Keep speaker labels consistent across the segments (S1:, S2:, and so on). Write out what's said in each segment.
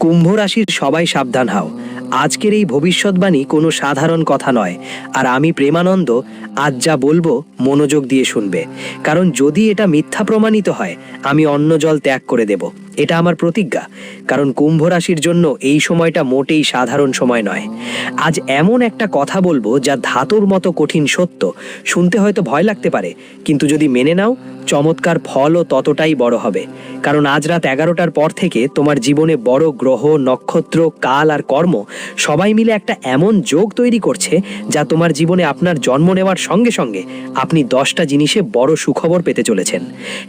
S1: কুম্ভ রাশির সবাই সাবধান হও। আজকের এই ভবিষ্যৎবাণী কোনো সাধারণ কথা নয়। আর আমি প্রেমানন্দ আজ যা বলবো মনোযোগ দিয়ে শুনবে, কারণ যদি এটা মিথ্যা প্রমাণিত হয় আমি অন্ন জল ত্যাগ করে দেব। এটা আমার প্রতিজ্ঞা। কারণ কুম্ভ রাশির জন্য এই সময়টা মোটেই সাধারণ সময় নয়। আজ এমন একটা কথা বলবো যা ধাতুর মতো কঠিন সত্য। শুনতে হয়তো ভয় লাগতে পারে, কিন্তু যদি মেনে নাও চমৎকার ফলও ততটাই বড় হবে। কারণ আজ রাত 11টার পর থেকে তোমার জীবনে বড় গ্রহ, নক্ষত্র, কাল আর কর্ম সবাই মিলে একটা এমন যোগ তৈরি করছে যা তোমার জীবনে আপনার জন্ম নেওয়ার সঙ্গে সঙ্গে আপনি 10টা জিনিসে বড় সুখবর পেতে চলেছেন।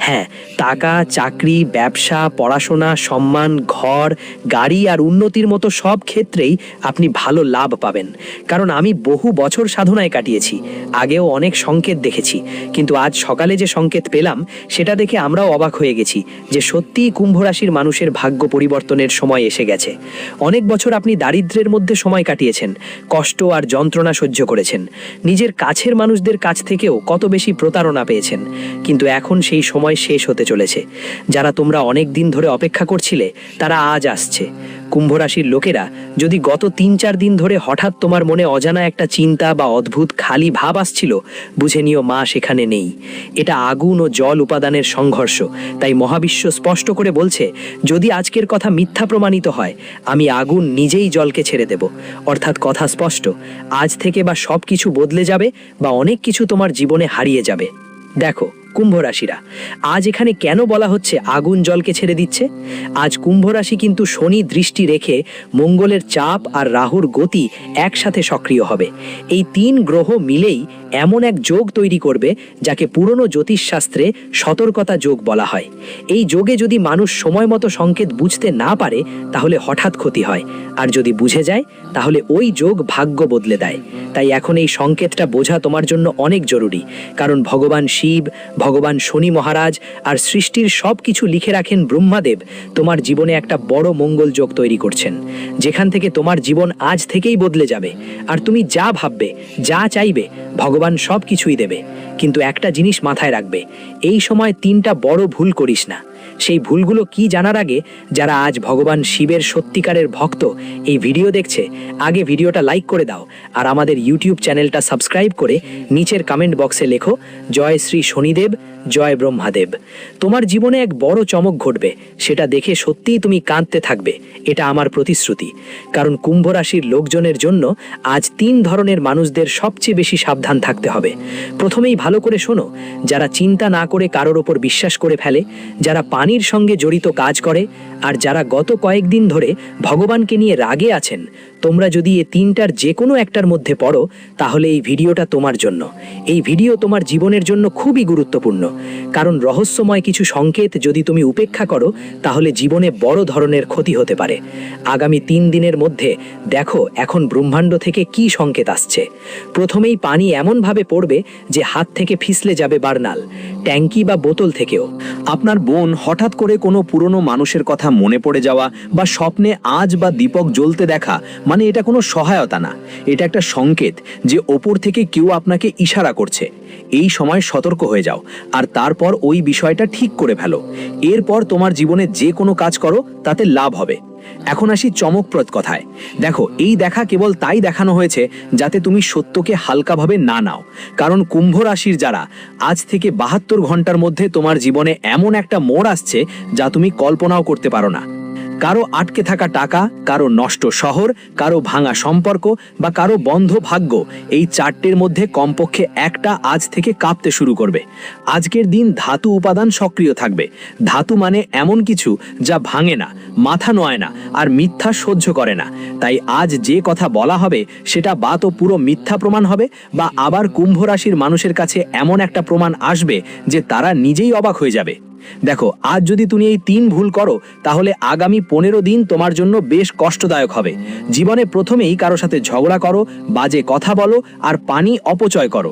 S1: হ্যাঁ, টাকা, চাকরি, ব্যবসা, পড়াশোনা, সম্মান, ঘর, গাড়ি আর উন্নতির মতো সব ক্ষেত্রেই আপনি ভালো লাভ পাবেন। কারণ আমি বহু বছর সাধনায় কাটিয়েছি, আগেও অনেক সংকেত দেখেছি, কিন্তু আজ সকালে যে সংকেত পেলাম সেটা দেখে আমরাও অবাক হয়ে গেছি যে সত্যিই কুম্ভ রাশির মানুষের ভাগ্য পরিবর্তনের সময় এসে গেছে। অনেক বছর আপনি দারিদ্র্যের মধ্যে সময় কাটিয়েছেন, কষ্ট আর যন্ত্রণা সহ্য করেছেন, নিজের কাছের মানুষদের কাছ থেকেও কত বেশি প্রতারণা পেয়েছেন। কিন্তু এখন সেই সময় শেষ হতে চলেছে। যারা তোমরা অনেক দিন ধরে অপেক্ষা করছিলে তারা আজ আসছে। কুম্ভ রাশির লোকেরা, যদি গত 3-4 দিন ধরে হঠাৎ তোমার মনে অজানা একটা চিন্তা বা অদ্ভুত খালি ভাব আসছিল, বুঝে নিও মা সেখানে নেই। এটা আগুন ও জল উপাদানের সংঘর্ষ। তাই মহাবিশ্ব স্পষ্ট করে বলছে, যদি আজকের কথা মিথ্যা প্রমাণিত হয় আমি আগুন নিজেই জলকে ছেড়ে দেব। অর্থাৎ কথা স্পষ্ট, আজ থেকে বা সব কিছু বদলে যাবে বা অনেক কিছু তোমার জীবনে হারিয়ে যাবে। দেখো কুম্ভ রাশিরা, আজ এখানে কেন বলা হচ্ছে আগুন জলকে ছেড়ে দিচ্ছে? আজ কুম্ভ রাশি কিন্তু শনি দৃষ্টি রেখে মঙ্গলের চাপ আর রাহুর গতি একসাথে সক্রিয় হবে। এই 3 গ্রহ মিলেই এমন এক যোগ তৈরি করবে যাকে পুরনো জ্যোতিষশাস্ত্রে সতর্কতা যোগ বলা হয়। এই যোগে যদি মানুষ সময় মতো সংকেত বুঝতে না পারে তাহলে হঠাৎ ক্ষতি হয়, আর যদি বুঝে যায় তাহলে ওই যোগ ভাগ্য বদলে দেয়। তাই এখন এই সংকেতটা বোঝা তোমার জন্য অনেক জরুরি। কারণ ভগবান শিব, ভগবান শনি মহারাজ আর সৃষ্টির সব কিছু লিখে রাখেন ব্রহ্মাদেব তোমার জীবনে একটা বড় মঙ্গল যোগ তৈরি করছেন, যেখান থেকে তোমার জীবন আজ থেকেই বদলে যাবে। আর তুমি যা ভাববে, যা চাইবে, ভগবান সব কিছুই দেবে। কিন্তু একটা জিনিস মাথায় রাখবে, এই সময় 3টা বড় ভুল করিস না। সেই ভুলগুলো কি জানার আগে যারা আজ ভগবান শিবের সত্যিকারের ভক্ত এই ভিডিও দেখছে, আগে ভিডিওটা লাইক করে দাও আর আমাদের ইউটিউব চ্যানেলটা সাবস্ক্রাইব করে নিচের কমেন্ট বক্সে লেখো জয় শ্রী শনিদেব, জয় ব্রহ্মাদেব। তোমার জীবনে এক বড় চমক ঘটবে, সেটা দেখে সত্যিই তুমি কাঁদতে থাকবে, এটা আমার প্রতিশ্রুতি। কারণ কুম্ভ রাশির লোকজনের জন্য আজ 3 ধরনের মানুষদের সবচেয়ে বেশি সাবধান থাকতে হবে। প্রথমেই ভালো করে শোনো, যারা চিন্তা না করে কারোর ওপর বিশ্বাস করে ফেলে, যারা পানির সঙ্গে জড়িত কাজ করে, আর যারা গত কয়েকদিন ধরে ভগবানকে নিয়ে রাগে আছেন। তোমরা যদি এই 3টার যে কোনো একটার মধ্যে পড়ো তাহলে এই ভিডিওটা তোমার জন্য। এই ভিডিও তোমার জীবনের জন্য খুবই গুরুত্বপূর্ণ। কারণ রহস্যময় কিছু সংকেত যদি তুমি উপেক্ষা করো তাহলে জীবনে বড় ধরনের ক্ষতি হতে পারে। আগামী 3 দিনের মধ্যে দেখো এখন ব্রহ্মাণ্ড থেকে কি সংকেত আসছে। প্রথমেই পানি এমনভাবে পড়বে যে হাত থেকে ফিসলে যাবে বার্নাল, ট্যাঙ্কি বা বোতল থেকেও।
S2: আপনার বোন হঠাৎ করে কোনো পুরনো মানুষের কথা মনে পড়ে যাওয়া বা স্বপ্নে আজ বা দীপক জ্বলতে দেখা, মানে এটা কোনো সহায়তা না, এটা একটা সংকেত যে ওপর থেকে কেউ আপনাকে ইশারা করছে। এই সময় সতর্ক হয়ে যাও আর তারপর ওই বিষয়টা ঠিক করে ফেলো। এরপর তোমার জীবনে যে কোনো কাজ করো তাতে লাভ হবে। এখন আসি চমকপ্রদ কথায়। দেখো, এই দেখা কেবল তাই দেখানো হয়েছে যাতে তুমি সত্যকে হালকাভাবে না নাও। কারণ কুম্ভ রাশির যারা, আজ থেকে 72 ঘন্টার মধ্যে তোমার জীবনে এমন একটা মোড় আসছে যা তুমি কল্পনাও করতে পারো না। কারো আটকে থাকা টাকা, কারো নষ্ট শহর, কারো ভাঙা সম্পর্ক বা কারো বন্ধ ভাগ্য, এই 4টের মধ্যে কমপক্ষে একটা আজ থেকে কাঁপতে শুরু করবে। আজকের দিন ধাতু উপাদান সক্রিয় থাকবে। ধাতু মানে এমন কিছু যা ভাঙে না, মাথা নোয় না আর মিথ্যা সহ্য করে না। তাই আজ যে কথা বলা হবে সেটা বা তো পুরো মিথ্যা প্রমাণ হবে, বা আবার কুম্ভ রাশির মানুষের কাছে এমন একটা প্রমাণ আসবে যে তারা নিজেই অবাক হয়ে যাবে। দেখো, আজ যদি তুমি এই 3 ভুল করো তাহলে আগামী 15 দিন তোমার জন্য বেশ কষ্টদায়ক হবে। জীবনে প্রথমেই কারো সাথে ঝগড়া করো, বাজে কথা বলো আর পানি অপচয় করো।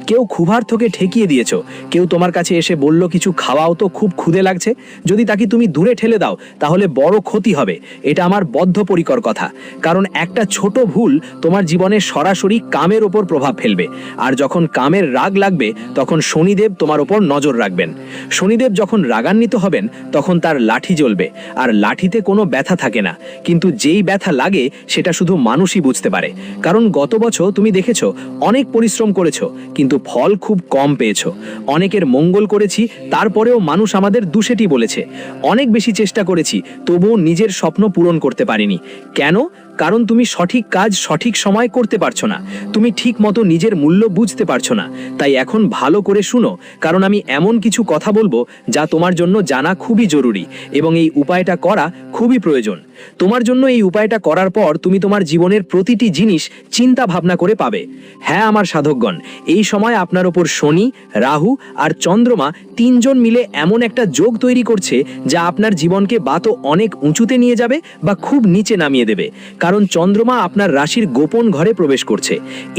S2: কেউ ক্ষুধার্তকে ঠেকিয়ে দিয়েছো, কেউ তোমার কাছে এসে বলল কিছু খাওয়াও তো, খুব ক্ষুধে লাগছে, যদি তাকে তুমি দূরে ঠেলে দাও তাহলে বড় ক্ষতি হবে। এটা আমার বদ্ধপরিকর কথা, কারণ একটা ছোট ভুল তোমার জীবনে সরাসরি কামের ওপর প্রভাব ফেলবে। আর যখন কামের রাগ লাগবে তখন শনিদেব তোমার ওপর নজর রাখবেন। শনিদেব যখন রাগান্বিত হবেন তখন তার লাঠি জ্বলবে, আর লাঠিতে কোনো ব্যথা থাকে না, কিন্তু যেই ব্যথা লাগে সেটা শুধু মানুষই বুঝতে পারে। কারণ গত বছর তুমি দেখেছো অনেক পরিশ্রম করেছো কিন্তু ফল খুব কম পেয়েছো। অনেকের মঙ্গল করেছি, তারপরেও মানুষ আমাদের দোষেটি বলেছে। অনেক বেশি চেষ্টা করেছি, তবুও নিজের স্বপ্ন পূরণ করতে পারিনি। কেন? কারণ তুমি সঠিক কাজ সঠিক সময় করতে পারছো না, তুমি ঠিক মতো নিজের মূল্য বুঝতে পারছো না। তাই এখন ভালো করে শুনো, কারণ আমি এমন কিছু কথা বলবো যা তোমার জন্য জানা খুবই জরুরি, এবং এই উপায়টা করা খুবই প্রয়োজন। তোমার জন্য এই উপায়টা করার পর তুমি তোমার জীবনের প্রতিটি জিনিস চিন্তা ভাবনা করে পাবে। হ্যাঁ আমার সাধকগণ, এই সময় আপনার ওপর শনি, রাহু আর চন্দ্রমা তিনজন মিলে এমন একটা যোগ তৈরি করছে যা আপনার জীবনকে বা তো অনেক উঁচুতে নিয়ে যাবে বা খুব নিচে নামিয়ে দেবে। কারণ চন্দ্রমা আপনার রাশির গোপন ঘরে প্রবেশ করছে।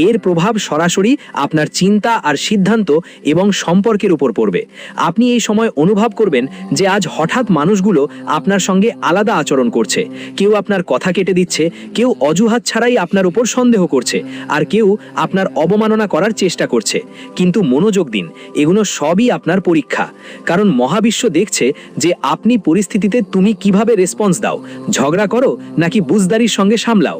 S2: এর প্রভাব সরাসরি আপনার চিন্তা আর সিদ্ধান্ত এবং সম্পর্কের উপর পড়বে। আপনি এই সময় অনুভব করবেন যে আজ হঠাৎ মানুষগুলো আপনার সঙ্গে আলাদা আচরণ করছে। কেউ আপনার কথা কেটে দিচ্ছে, কেউ অজুহাত ছাড়াই আপনার উপর সন্দেহ করছে, আর কেউ আপনার অবমাননা করার চেষ্টা করছে। কিন্তু মনোযোগ দিন, এগুলো সবই আপনার পরীক্ষা। কারণ মহাবিশ্ব দেখছে যে আপনি পরিস্থিতিতে তুমি কিভাবে রেসপন্স দাও, ঝগড়া করো নাকি বুঝদারির সঙ্গে সামলাও।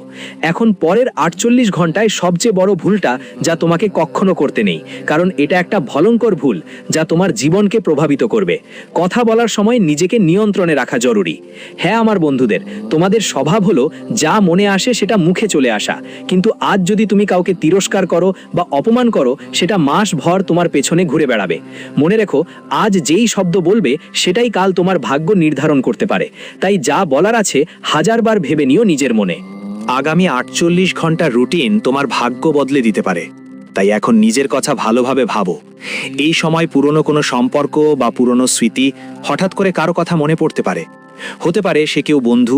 S2: এখন পরের 48 ঘন্টায় সবচেয়ে বড় ভুলটা যা তোমাকে কখনো করতে নেই, কারণ এটা একটা ভয়ঙ্কর ভুল যা তোমার জীবনকে প্রভাবিত করবে। কথা বলার সময় নিজেকে নিয়ন্ত্রণে রাখা জরুরি। হ্যাঁ আমার বন্ধুদের, তোমাদের স্বভাব হলো যা মনে আসে সেটা মুখে চলে আসা, কিন্তু আজ যদি তুমি কাউকে তিরস্কার করো বা অপমান করো, সেটা মাস ভর তোমার পেছনে ঘুরে বেড়াবে। মনে রেখো, আজ যেই শব্দ বলবে সেটাই কাল তোমার ভাগ্য নির্ধারণ করতে পারে। তাই যা বলার আছে হাজারবার ভেবে নিও নিজের মনে।
S3: আগামী 48 ঘন্টার রুটিন তোমার ভাগ্য বদলে দিতে পারে। তাই এখন নিজের কথা ভালোভাবে ভাবো। এই সময় পুরনো কোনো সম্পর্ক বা পুরনো স্মৃতি হঠাৎ করে কারো কথা মনে পড়তে পারে। হতে পারে সে কেউ বন্ধু,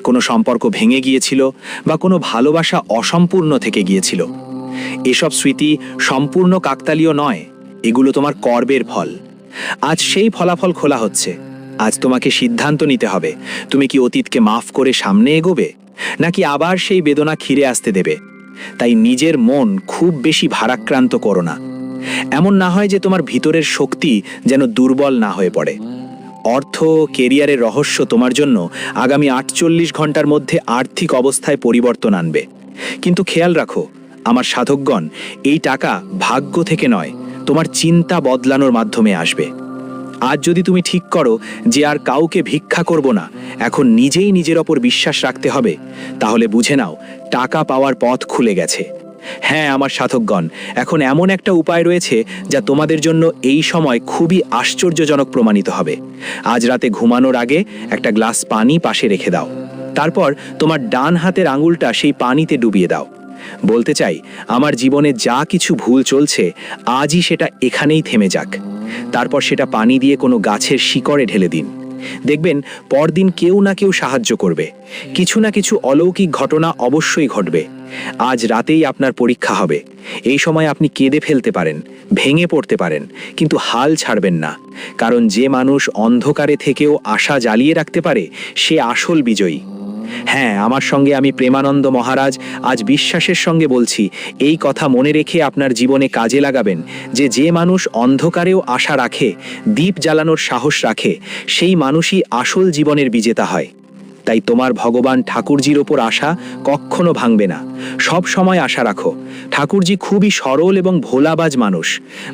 S3: কোনো সম্পর্ক ভেঙে গিয়েছিল বা কোনো ভালোবাসা অসম্পূর্ণ থেকে গিয়েছিল। এসব স্মৃতি সম্পূর্ণ কাকতালীয় নয়, এগুলো তোমার কর্মের ফল। আজ সেই ফলাফল খোলা হচ্ছে। আজ তোমাকে সিদ্ধান্ত নিতে হবে, তুমি কি অতীতকে মাফ করে সামনে এগোবে নাকি আবার সেই বেদনা খিরে আসতে দেবে। তাই নিজের মন খুব বেশি ভারাক্রান্ত করো না। এমন না হয় যে তোমার ভিতরের শক্তি যেন দুর্বল না হয়ে পড়ে। অর্থ, কেরিয়ারের রহস্য তোমার জন্য আগামী 48 ঘন্টার মধ্যে আর্থিক অবস্থায় পরিবর্তন আনবে। কিন্তু খেয়াল রাখো আমার সাধকগণ, এই টাকা ভাগ্য থেকে নয়, তোমার চিন্তা বদলানোর মাধ্যমে আসবে। আজ যদি তুমি ঠিক করো যে আর কাউকে ভিক্ষা করব না, এখন নিজেই নিজের ওপর বিশ্বাস রাখতে হবে, তাহলে বুঝে নাও টাকা পাওয়ার পথ খুলে গেছে। হ্যাঁ আমার সাধকগণ, এখন এমন একটা উপায় রয়েছে যা তোমাদের জন্য এই সময় খুবই আশ্চর্যজনক প্রমাণিত হবে। আজ রাতে ঘুমানোর আগে একটা গ্লাস পানি পাশে রেখে দাও। তারপর তোমার ডান হাতের আঙুলটা সেই পানিতে ডুবিয়ে দাও। বলতে চাই, আমার জীবনে যা কিছু ভুল চলছে আজই সেটা এখানেই থেমে যাক। তারপর সেটা পানি দিয়ে কোনো গাছের শিকড়ে ঢেলে দিন। দেখবেন পরদিন কেউ না কেউ সাহায্য করবে, কিছু না কিছু অলৌকিক ঘটনা অবশ্যই ঘটবে। আজ রাতেই আপনার পরীক্ষা হবে। এই সময় আপনি কেঁদে ফেলতে পারেন, ভেঙে পড়তে পারেন, কিন্তু হাল ছাড়বেন না। কারণ যে মানুষ অন্ধকারে থেকেও আশা জ্বালিয়ে রাখতে পারে সে আসল বিজয়ী। হ্যাঁ, আমার সঙ্গে আমি প্রেমানন্দ মহারাজ আজ বিশ্বাসের সঙ্গে বলছি, এই কথা মনে রেখে আপনার জীবনে কাজে লাগাবেন যে মানুষ অন্ধকারেও আশা রাখে, দীপ জ্বালানোর সাহস রাখে, সেই মানুষই আসল জীবনের বিজেতা হয়। তাই তোমার ভগবান ঠাকুরজির ওপর আশা কখনো ভাঙবে না, সব সময় আশা রাখো। ঠাকুরজি খুবই সরল এবং ভোলাবাজ মানুষ।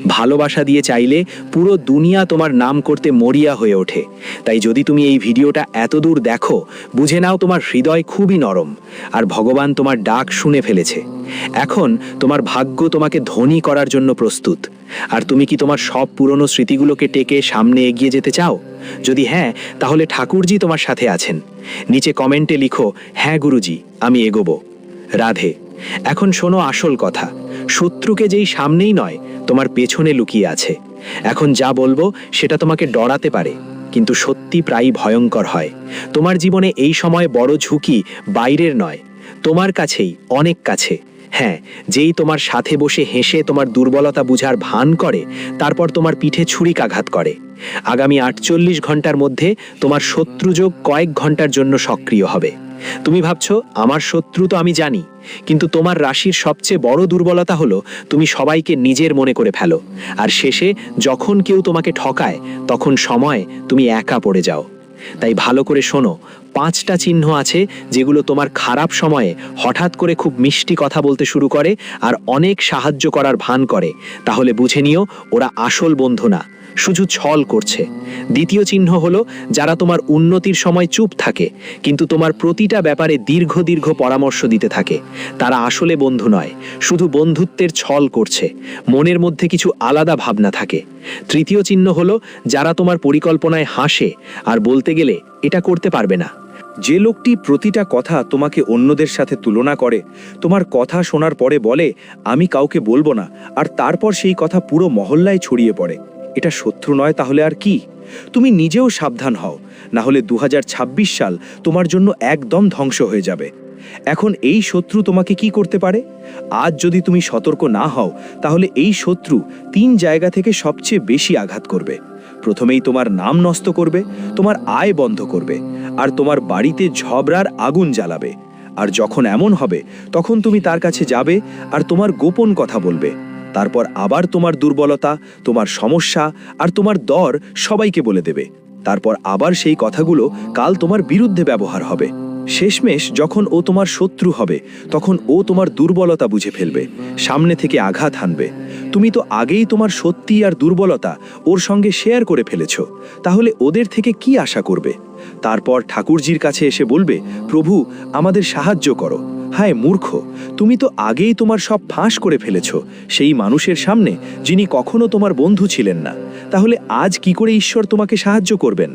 S3: ভালোবাসা দিয়ে চাইলে পুরো দুনিয়া তোমার নাম করতে মরিয়া হয়ে ওঠে। তাই যদি তুমি এই ভিডিওটা এত দূর দেখো, বুঝে নাও তোমার হৃদয় খুবই নরম, আর ভগবান তোমার ডাক শুনে ফেলেছে। এখন তোমার ভাগ্য তোমাকে ধনী করার জন্য প্রস্তুত। আর তুমি কি তোমার সব পুরনো স্মৃতিগুলোকে টেকে সামনে এগিয়ে যেতে চাও? যদি হ্যাঁ, তাহলে ঠাকুরজি তোমার সাথে আছেন। নিচে কমেন্টে লিখো, হ্যাঁ গুরুজি, আমি এগোবো। রাধে। এখন শোনো আসল কথা, শত্রুকে যেই সামনেই নয়, তোমার পেছনে লুকিয়ে আছে। এখন যা বলবো সেটা তোমাকে ডরাতে পারে, কিন্তু সত্যি প্রায়ই ভয়ঙ্কর হয়। তোমার জীবনে এই সময় বড় ঝুঁকি বাইরের নয়, তোমার কাছেই, অনেক কাছে। হ্যাঁ, যেই তোমার সাথে বসে হেসে তোমার দুর্বলতা বুঝার ভান করে, তারপর তোমার পিঠে ছুরিকাঘাত করে। আগামী 48 ঘন্টার মধ্যে তোমার শত্রুযোগ কয়েক ঘন্টার জন্য সক্রিয় হবে। তুমি ভাবছো আমার শত্রু তো আমি জানি, কিন্তু তোমার রাশির সবচেয়ে বড় দুর্বলতা হলো তুমি সবাইকে নিজের মনে করে ফেলো, আর শেষে যখন কেউ তোমাকে ঠকায় তখন সময় তুমি একা পড়ে যাও। তাই ভালো করে শোনো, 5টা চিহ্ন আছে যেগুলো তোমার খারাপ সময়ে হঠাৎ করে খুব মিষ্টি কথা বলতে শুরু করে আর অনেক সাহায্য করার ভান করে। তাহলে বুঝে নিও ওরা আসল বন্ধু না, শুধু ছল করছে। দ্বিতীয় চিহ্ন হলো যারা তোমার উন্নতির সময় চুপ থাকে কিন্তু তোমার প্রতিটা ব্যাপারে দীর্ঘ দীর্ঘ পরামর্শ দিতে থাকে। তারা আসলে বন্ধু নয়, শুধু বন্ধুত্বের ছল করছে, মনের মধ্যে কিছু আলাদা ভাবনা থাকে। তৃতীয় চিহ্ন হলো যারা তোমার পরিকল্পনায় হাসে আর বলতে গেলে এটা করতে পারবে না।
S4: যে লোকটি প্রতিটা কথা তোমাকে অন্যদের সাথে তুলনা করে, তোমার কথা শোনার পরে বলে আমি কাউকে বলবো না, আর তারপর সেই কথা পুরো মহল্লায় ছড়িয়ে পড়ে, এটা শত্রু নয় তাহলে আর কি? তুমি নিজেও সাবধান হও, না হলে 2026 সাল তোমার জন্য একদম ধ্বংস হয়ে যাবে। এখন এই শত্রু তোমাকে কি করতে পারে? আজ যদি তুমি সতর্ক না হও তাহলে এই শত্রু 3 জায়গা থেকে সবচেয়ে বেশি আঘাত করবে। প্রথমেই তোমার নাম নষ্ট করবে, তোমার আয় বন্ধ করবে, আর তোমার বাড়িতে ঝগড়ার আগুন জ্বালাবে। আর যখন এমন হবে তখন তুমি তার কাছে যাবে আর তোমার গোপন কথা বলবে। তারপর আবার তোমার দুর্বলতা, তোমার সমস্যা আর তোমার দর সবাইকে বলে দেবে। তারপর আবার সেই কথাগুলো কাল তোমার বিরুদ্ধে ব্যবহার হবে। শেষমেশ যখন ও তোমার শত্রু হবে তখন ও তোমার দুর্বলতা বুঝে ফেলবে, সামনে থেকে আঘাত হানবে। তুমি তো আগেই তোমার সত্যি আর দুর্বলতা ওর সঙ্গে শেয়ার করে ফেলেছো, তাহলে ওদের থেকে কি আশা করবে? তারপর ঠাকুরজির কাছে এসে বলবে, প্রভু আমাদের সাহায্য করো। হায় মূর্খ, তুমি তো আগেই তোমার সব ফাঁস করে ফেলেছো সেই মানুষের সামনে যিনি কখনো তোমার বন্ধু ছিলেন না। তাহলে আজ কি করে ঈশ্বর তোমাকে সাহায্য করবেন?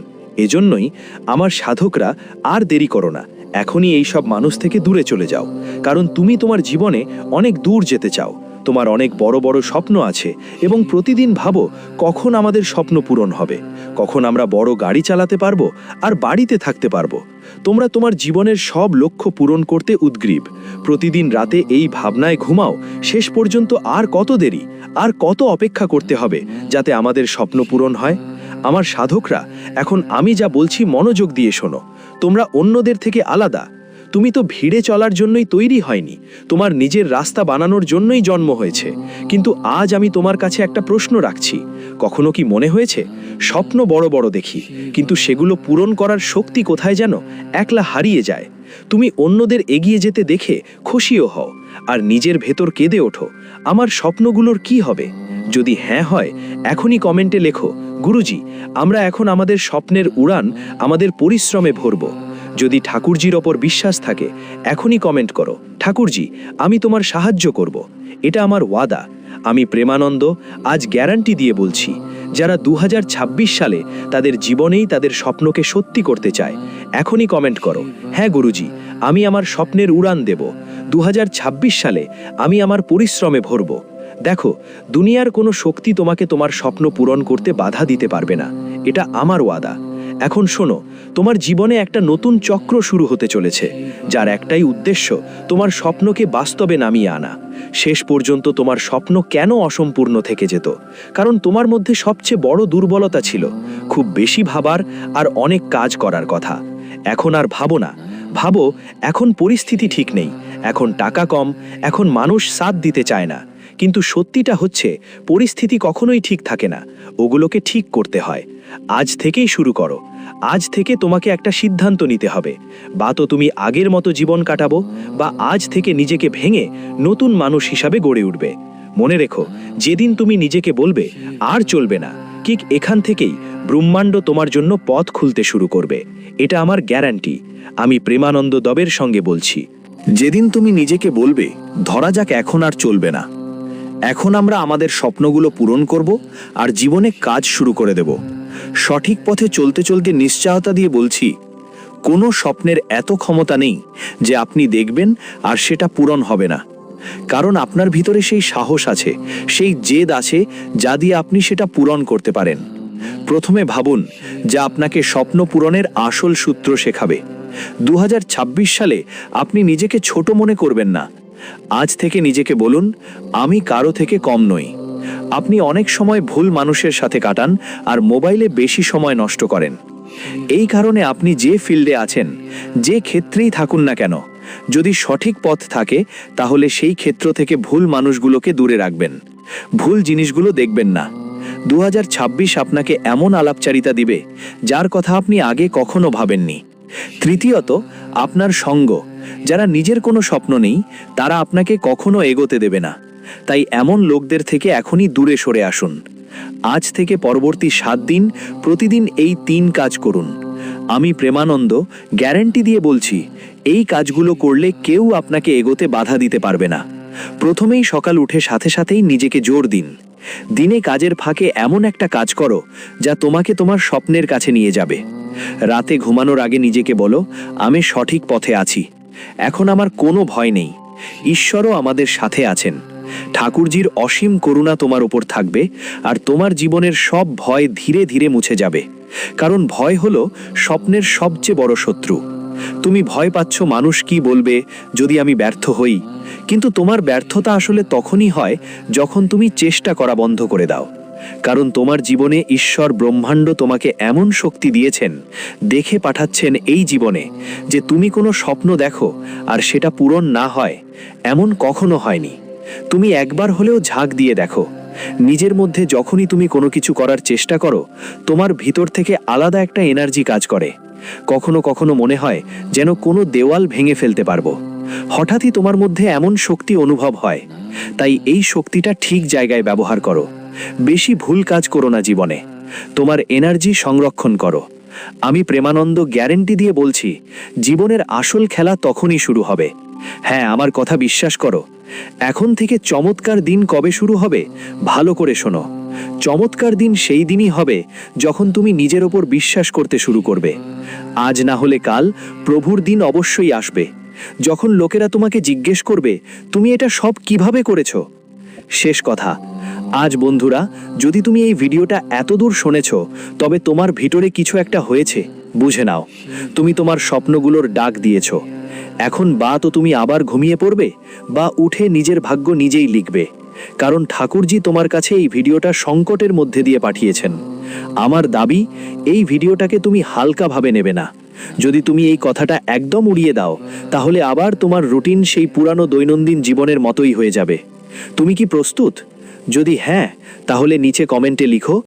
S4: এজন্যই আমার সাধকরা, আর দেরি করো না, এখনই এই সব মানুষ থেকে দূরে চলে যাও। কারণ তুমি তোমার জীবনে অনেক দূর যেতে চাও, তোমার অনেক বড় বড় স্বপ্ন আছে, এবং প্রতিদিন ভাবো কখন আমাদের স্বপ্ন পূরণ হবে, কখন আমরা বড় গাড়ি চালাতে পারবো আর বাড়িতে থাকতে পারবো। তোমরা তোমার জীবনের সব লক্ষ্য পূরণ করতে উদ্গ্রীব। প্রতিদিন রাতে এই ভাবনায় ঘুমাও, শেষ পর্যন্ত আর কত দেরি, আর কত অপেক্ষা করতে হবে যাতে আমাদের স্বপ্ন পূরণ হয়। আমার সাধকরা, এখন আমি যা বলছি মনোযোগ দিয়ে শোনো। তোমরা অন্যদের থেকে আলাদা। তুমি তো ভিড়ে চলার জন্যই তৈরি হয়নি, তোমার নিজের রাস্তা বানানোর জন্যই জন্ম হয়েছে। কিন্তু আজ আমি তোমার কাছে একটা প্রশ্ন রাখছি, কখনো কি মনে হয়েছে স্বপ্ন বড় বড় দেখি, কিন্তু সেগুলো পূরণ করার শক্তি কোথায় যেন একলা হারিয়ে যায়? তুমি অন্যদের এগিয়ে যেতে দেখে খুশিও হও, আর নিজের ভেতর কেঁদে ওঠো, আমার স্বপ্নগুলোর কি হবে? যদি হ্যাঁ হয়, এখনই কমেন্টে লেখো, গুরুজি আমরা এখন আমাদের স্বপ্নের উড়ান আমাদের পরিশ্রমে ভরব। যদি ঠাকুরজির ওপর বিশ্বাস থাকে, এখনই কমেন্ট করো, ঠাকুরজি আমি তোমার সাহায্য করব। এটা আমার ওয়াদা। আমি প্রেমানন্দ আজ গ্যারান্টি দিয়ে বলছি, যারা 2026 সালে তাদের জীবনেই তাদের স্বপ্নকে সত্যি করতে চায়, এখনই কমেন্ট করো, হ্যাঁ গুরুজি আমি আমার স্বপ্নের উড়ান দেব। 2026 সালে আমি আমার পরিশ্রমে ভরব। দেখো, দুনিয়ার কোনো শক্তি তোমাকে তোমার স্বপ্ন পূরণ করতে বাধা দিতে পারবে না, এটা আমার ওয়াদা। এখন শোনো, তোমার জীবনে একটা নতুন চক্র শুরু হতে চলেছে, যার একটাই উদ্দেশ্য তোমার স্বপ্নকে বাস্তবে নামিয়ে আনা। শেষ পর্যন্ত তোমার স্বপ্ন কেন অসম্পূর্ণ থেকে যেত? কারণ তোমার মধ্যে সবচেয়ে বড় দুর্বলতা ছিল খুব বেশি ভাবার আর অনেক কাজ করার কথা। এখন আর ভাবো না। ভাবো এখন পরিস্থিতি ঠিক নেই, এখন টাকা কম, এখন মানুষ সাথ দিতে চায় না। কিন্তু সত্যিটা হচ্ছে পরিস্থিতি কখনোই ঠিক থাকে না, ওগুলোকে ঠিক করতে হয়। আজ থেকেই শুরু করো। আজ থেকে তোমাকে একটা সিদ্ধান্ত নিতে হবে, বা তো তুমি আগের মতো জীবন কাটাবো, বা আজ থেকে নিজেকে ভেঙে নতুন মানুষ হিসাবে গড়ে উঠবে। মনে রেখো, যেদিন তুমি নিজেকে বলবে আর চলবে না, ঠিক এখান থেকেই ব্রহ্মাণ্ড তোমার জন্য পথ খুলতে শুরু করবে। এটা আমার গ্যারান্টি। আমি প্রেমানন্দ দবের সঙ্গে বলছি।
S2: যেদিন তুমি নিজেকে বলবে ধরা যাক এখন আর চলবে না, এখন আমরা আমাদের স্বপ্নগুলো পূরণ করব আর জীবনে কাজ শুরু করে দেব। সঠিক পথে চলতে চলতে নিশ্চয়তা দিয়ে বলছি, কোনো স্বপ্নের এত ক্ষমতা নেই যে আপনি দেখবেন আর সেটা পূরণ হবে না। কারণ আপনার ভিতরে সেই সাহস আছে, সেই জেদ আছে, যা দিয়ে আপনি সেটা পূরণ করতে পারেন। প্রথমে ভাবুন যা আপনাকে স্বপ্ন পূরণের আসল সূত্র শেখাবে। 2026 সালে আপনি নিজেকে ছোট মনে করবেন না,
S3: আজ থেকে নিজেকে বলুন, আমি কারো থেকে কম নই। আপনি অনেক সময় ভুল মানুষের সাথে কাটান আর মোবাইলে বেশি সময় নষ্ট করেন। এই কারণে আপনি যে ফিল্ডে আছেন, যে ক্ষেত্রেই থাকুন না কেন, যদি সঠিক পথ থাকে তাহলে সেই ক্ষেত্র থেকে ভুল মানুষগুলোকে দূরে রাখবেন, ভুল জিনিসগুলো দেখবেন না। 2026 আপনাকে এমন আলাপচারিতা দিবে যার কথা আপনি আগে কখনো ভাবেননি। তৃতীয়ত, আপনার সঙ্গ। যারা নিজের কোনো স্বপ্ন নেই তারা আপনাকে কখনো এগোতে দেবে না। তাই এমন লোকদের থেকে এখনই দূরে সরে আসুন। আজ থেকে পরবর্তী 7 দিন প্রতিদিন এই 3 কাজ করুন। আমি প্রেমানন্দ গ্যারান্টি দিয়ে বলছি, এই কাজগুলো করলে কেউ আপনাকে এগোতে বাধা দিতে পারবে না। প্রথমেই সকাল উঠে সাথে সাথেই নিজেকে জোর দিন। দিনে কাজের ফাঁকে এমন একটা কাজ করো যা তোমাকে তোমার স্বপ্নের কাছে নিয়ে যাবে। রাতে ঘুমানোর আগে নিজেকে বলো, আমি সঠিক পথে আছি, এখন আমার কোনো ভয় নেই, ঈশ্বরও আমাদের সাথে আছেন। ঠাকুরজির অসীম করুণা তোমার উপর থাকবে আর তোমার জীবনের সব ভয় ধীরে ধীরে মুছে যাবে। কারণ ভয় হলো স্বপ্নের সবচেয়ে বড় শত্রু। তুমি ভয় পাচ্ছ মানুষ কি বলবে যদি আমি ব্যর্থ হই, কিন্তু তোমার ব্যর্থতা আসলে তখনই হয় যখন তুমি চেষ্টা করা বন্ধ করে দাও। কারণ তোমার জীবনে ঈশ্বর ব্রহ্মাণ্ড তোমাকে এমন শক্তি দিয়েছেন, দেখে পাঠাচ্ছেন এই জীবনে, যে তুমি কোনো স্বপ্ন দেখো আর সেটা পূরণ না হয়, এমন কখনো হয়নি। তুমি একবার হলেও ঝাঁক দিয়ে দেখো। নিজের মধ্যে যখনই তুমি কোনো কিছু করার চেষ্টা করো, তোমার ভিতর থেকে আলাদা একটা এনার্জি কাজ করে। কখনো কখনো মনে হয় যেন কোনো দেওয়াল ভেঙে ফেলতে পারবো। হঠাৎই তোমার মধ্যে এমন শক্তি অনুভব হয়। তাই এই শক্তিটা ঠিক জায়গায় ব্যবহার করো। বেশি ভুল কাজ করো না জীবনে। তোমার এনার্জি সংরক্ষণ করো। আমি প্রেমানন্দ গ্যারেন্টি দিয়ে বলছি, জীবনের আসল খেলা তখনই শুরু হবে। হ্যাঁ, আমার কথা বিশ্বাস করো। এখন থেকে চমৎকার দিন কবে শুরু হবে ভালো করে শোনো। চমৎকার দিন সেই দিনই হবে যখন তুমি নিজের ওপর বিশ্বাস করতে শুরু করবে। আজ না হলে কাল প্রভুর দিন অবশ্যই আসবে, যখন লোকেরা তোমাকে জিজ্ঞেস করবে তুমি এটা সব কিভাবে করেছো। শেষ কথা, আজ বন্ধুরা, যদি তুমি এই ভিডিওটা এতদূর শুনেছো, তবে তোমার ভিতরে কিছু একটা হয়েছে, বুঝে নাও। তুমি তোমার স্বপ্নগুলোর ডাক দিয়েছো। এখন বা তো তুমি আবার ঘুমিয়ে পড়বে, বা উঠে নিজের ভাগ্য নিজেই লিখবে। কারণ ঠাকুরজি তোমার কাছে এই ভিডিওটা সংকটের মধ্যে দিয়ে পাঠিয়েছেন। আমার দাবি, এই ভিডিওটাকে তুমি হালকাভাবে নেবে না। যদি তুমি এই কথাটা একদম উড়িয়ে দাও, তাহলে আবার তোমার রুটিন সেই পুরানো দৈনন্দিন জীবনের মতোই হয়ে যাবে। তুমি কি প্রস্তুত? যদি হ্যাঁ, তাহলে নিচে কমেন্টে লিখো,